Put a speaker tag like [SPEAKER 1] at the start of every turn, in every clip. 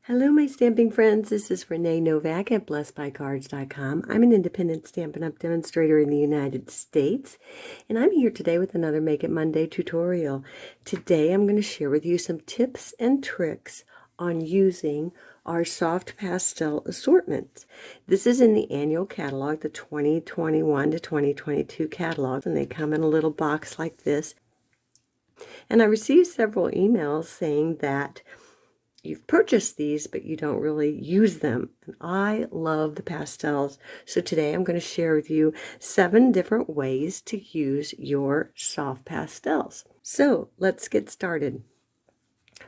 [SPEAKER 1] Hello, my stamping friends. This is Renae Novak at BlessedByCards.com. I'm an independent Stampin' Up! Demonstrator in the United States, and I'm here today with another Make It Monday tutorial. Today, I'm going to share with you some tips and tricks on using our soft pastel assortment. This is in the annual catalog, the 2021 to 2022 catalog, and they come in a little box like this. And I received several emails saying that you've purchased these, but you don't really use them. And I love the pastels. So today I'm going to share with you 7 different ways to use your soft pastels. So let's get started.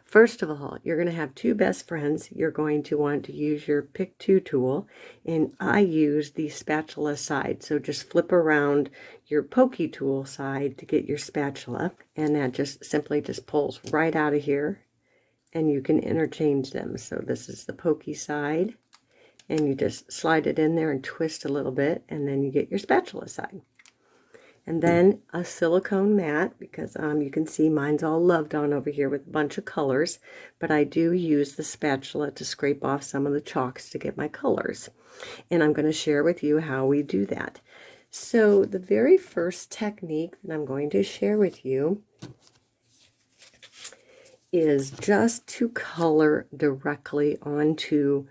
[SPEAKER 1] First of all, you're going to have 2 best friends. You're going to want to use your Pick 2 tool, and I use the spatula side. So just flip around your pokey tool side to get your spatula, and that just simply pulls right out of here. And you can interchange them. So this is the pokey side, and you just slide it in there and twist a little bit, and then you get your spatula side. And then a silicone mat, because you can see mine's all loved on over here with a bunch of colors, but I do use the spatula to scrape off some of the chalks to get my colors. And I'm going to share with you how we do that. So the very first technique that I'm going to share with you is just to color directly onto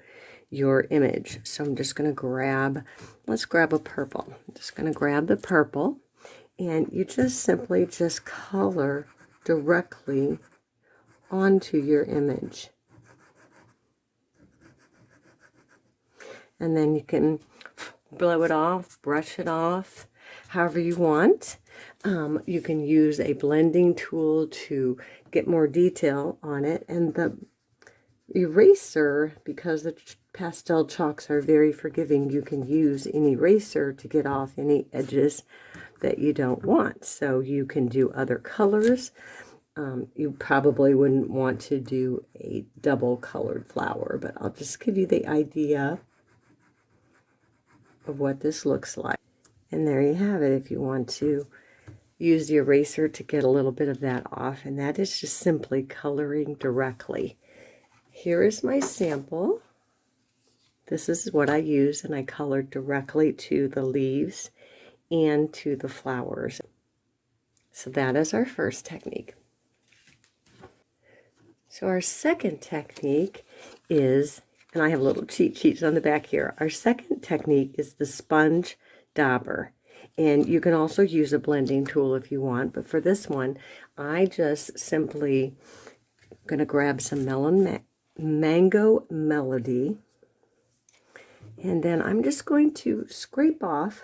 [SPEAKER 1] your image. So I'm just going to let's grab a purple. I'm just going to grab the purple, and you just simply color directly onto your image. And then you can blow it off, brush it off, however you want. You can use a blending tool to get more detail on it, and the eraser, because the pastel chalks are very forgiving, you can use an eraser to get off any edges that you don't want. So you can do other colors. You probably wouldn't want to do a double colored flower, but I'll just give you the idea of what this looks like. And there you have it if you want to use the eraser to get a little bit of that off, and that is just simply coloring directly. Here is my sample. This is what I use, and I colored directly to the leaves and to the flowers. So that is our first technique. So our second technique is, and I have little cheat sheets on the back here, our second technique is the sponge dauber. And you can also use a blending tool if you want, but for this one, I just simply going to grab some Mango Melody, and then I'm just going to scrape off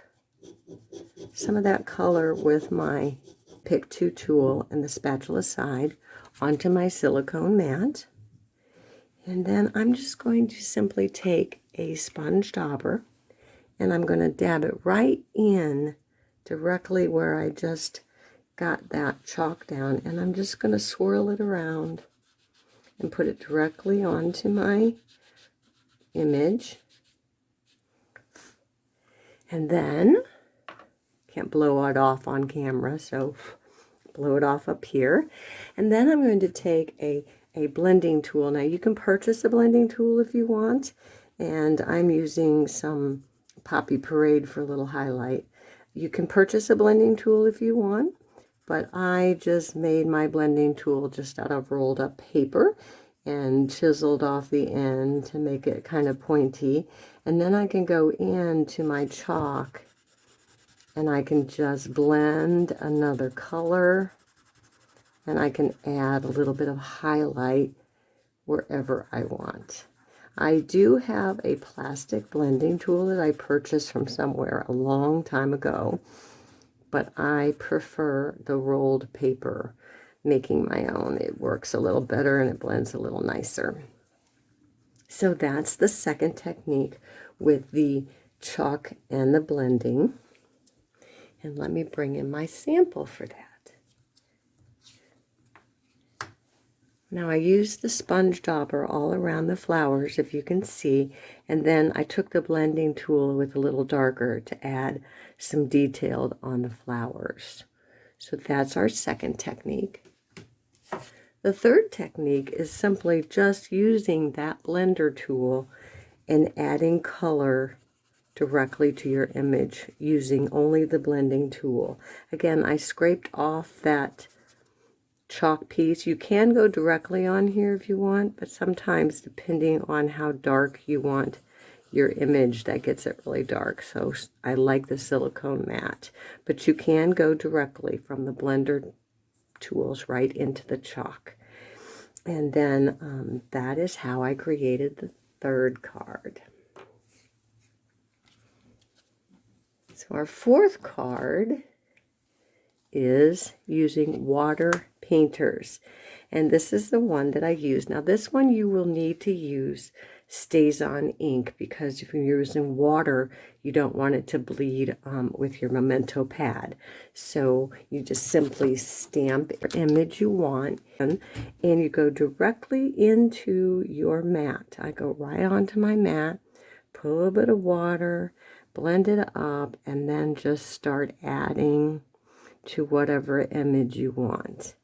[SPEAKER 1] some of that color with my Pick 2 tool and the spatula side onto my silicone mat. And then I'm just going to simply take a sponge dauber, and I'm going to dab it right in directly where I just got that chalk down, and I'm just going to swirl it around and put it directly onto my image. And then, can't blow it off on camera, so blow it off up here. And then I'm going to take a blending tool. Now you can purchase a blending tool if you want, and I'm using some Poppy Parade for a little highlight. You can purchase a blending tool if you want, but I just made my blending tool just out of rolled up paper and chiseled off the end to make it kind of pointy. And then I can go into my chalk and I can just blend another color, and I can add a little bit of highlight wherever I want. I do have a plastic blending tool that I purchased from somewhere a long time ago, but I prefer the rolled paper, making my own. It works a little better and it blends a little nicer. So that's the second technique with the chalk and the blending. And let me bring in my sample for that. Now I used the sponge dauber all around the flowers, if you can see, and then I took the blending tool with a little darker to add some detail on the flowers. So that's our second technique. The third technique is simply just using that blender tool and adding color directly to your image using only the blending tool. Again, I scraped off that chalk piece. You can go directly on here if you want, but sometimes depending on how dark you want your image, that gets it really dark. So I like the silicone matte, but you can go directly from the blender tools right into the chalk. And then that is how I created the third card. So our fourth card is using water painters, and this is the one that I use. Now this one you will need to use stays on ink, because if you're using water you don't want it to bleed with your memento pad. So you just simply stamp your image you want and you go directly into your mat. I go right onto my mat, put a little bit of water, blend it up, and then just start adding to whatever image you want.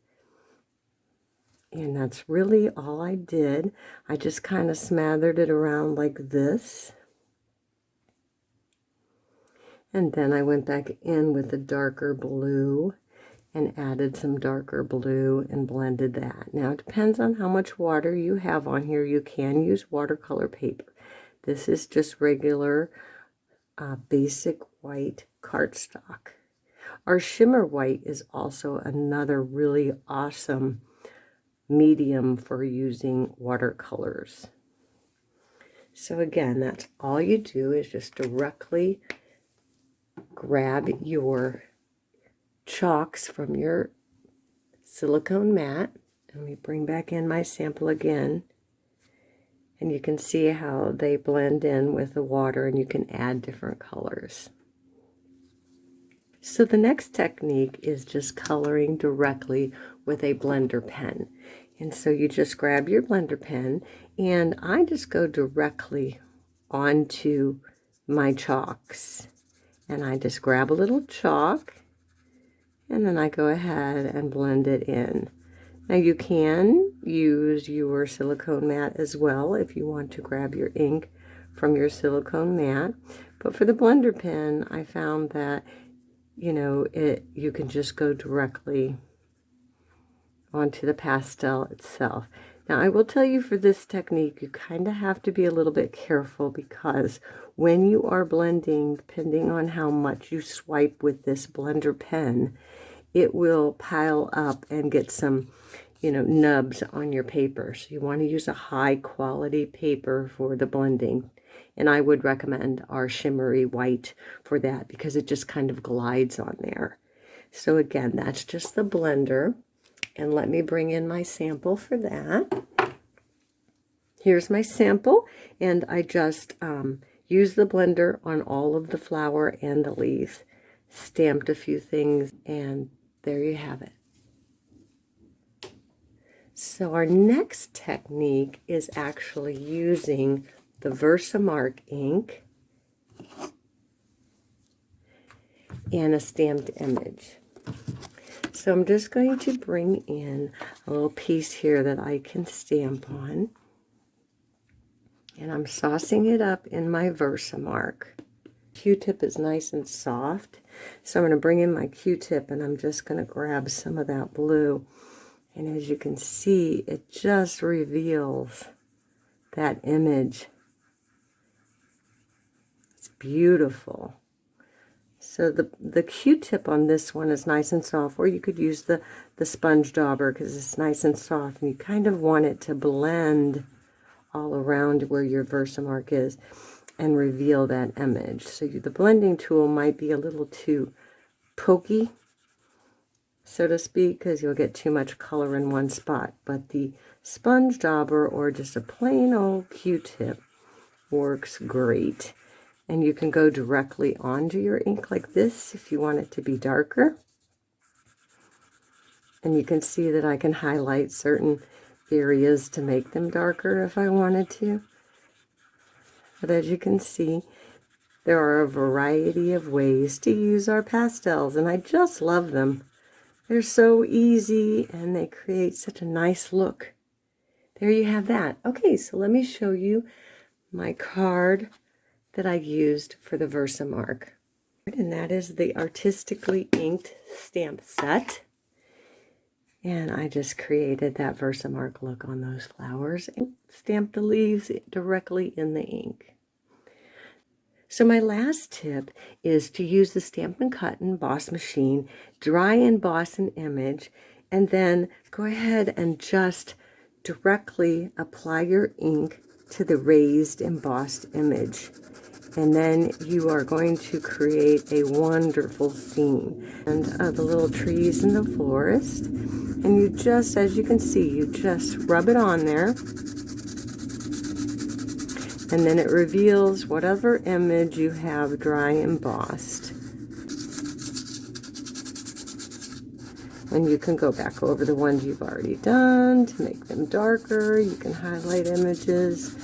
[SPEAKER 1] And that's really all I did. I just kind of smothered it around like this. And then I went back in with a darker blue and added some darker blue and blended that. Now it depends on how much water you have on here. You can use watercolor paper. This is just regular basic white cardstock. Our shimmer white is also another really awesome medium for using watercolors. So again, that's all you do, is just directly grab your chalks from your silicone mat. Let me bring back in my sample again. And you can see how they blend in with the water, and you can add different colors. So the next technique is just coloring directly with a blender pen. And so you just grab your blender pen, and I just go directly onto my chalks. And I just grab a little chalk, and then I go ahead and blend it in. Now you can use your silicone mat as well if you want to grab your ink from your silicone mat. But for the blender pen, I found that you can just go directly onto the pastel itself. Now I will tell you, for this technique you kind of have to be a little bit careful, because when you are blending, depending on how much you swipe with this blender pen, it will pile up and get some nubs on your paper. So you want to use a high quality paper for the blending. And I would recommend our shimmery white for that, because it just kind of glides on there. So again, that's just the blender. And let me bring in my sample for that. Here's my sample. And I just used the blender on all of the flower and the leaves. Stamped a few things, and there you have it. So our next technique is actually using the Versamark ink and a stamped image. So I'm just going to bring in a little piece here that I can stamp on. And I'm saucing it up in my Versamark. Q-tip is nice and soft. So I'm going to bring in my Q-tip, and I'm just going to grab some of that blue. And as you can see, it just reveals that image. It's beautiful. So the Q-tip on this one is nice and soft, or you could use the sponge dauber, because it's nice and soft, and you kind of want it to blend all around where your Versamark is and reveal that image. So the blending tool might be a little too pokey, so to speak, because you'll get too much color in one spot. But the sponge dauber or just a plain old Q-tip works great. And you can go directly onto your ink like this if you want it to be darker. And you can see that I can highlight certain areas to make them darker if I wanted to. But as you can see, there are a variety of ways to use our pastels, and I just love them. They're so easy and they create such a nice look. There you have that. Okay, so let me show you my card that I used for the Versamark. And that is the artistically inked stamp set. And I just created that Versamark look on those flowers and stamped the leaves directly in the ink. So my last tip is to use the Stampin' Cut Emboss machine, dry emboss an image, and then go ahead and just directly apply your ink to the raised embossed image. And then you are going to create a wonderful scene and the little trees in the forest. And you just, as you can see, you just rub it on there. And then it reveals whatever image you have dry embossed. And you can go back over the ones you've already done to make them darker. You can highlight images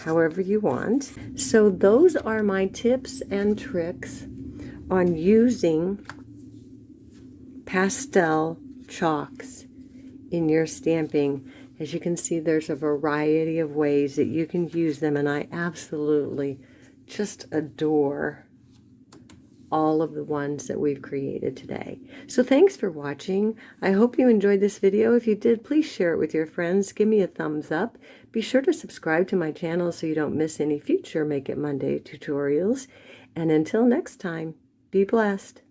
[SPEAKER 1] however you want. So those are my tips and tricks on using pastel chalks in your stamping. As you can see, there's a variety of ways that you can use them, and I absolutely just adore all of the ones that we've created today. So thanks for watching. I hope you enjoyed this video. If you did, please share it with your friends. Give me a thumbs up. Be sure to subscribe to my channel so you don't miss any future Make It Monday tutorials. And until next time, be blessed.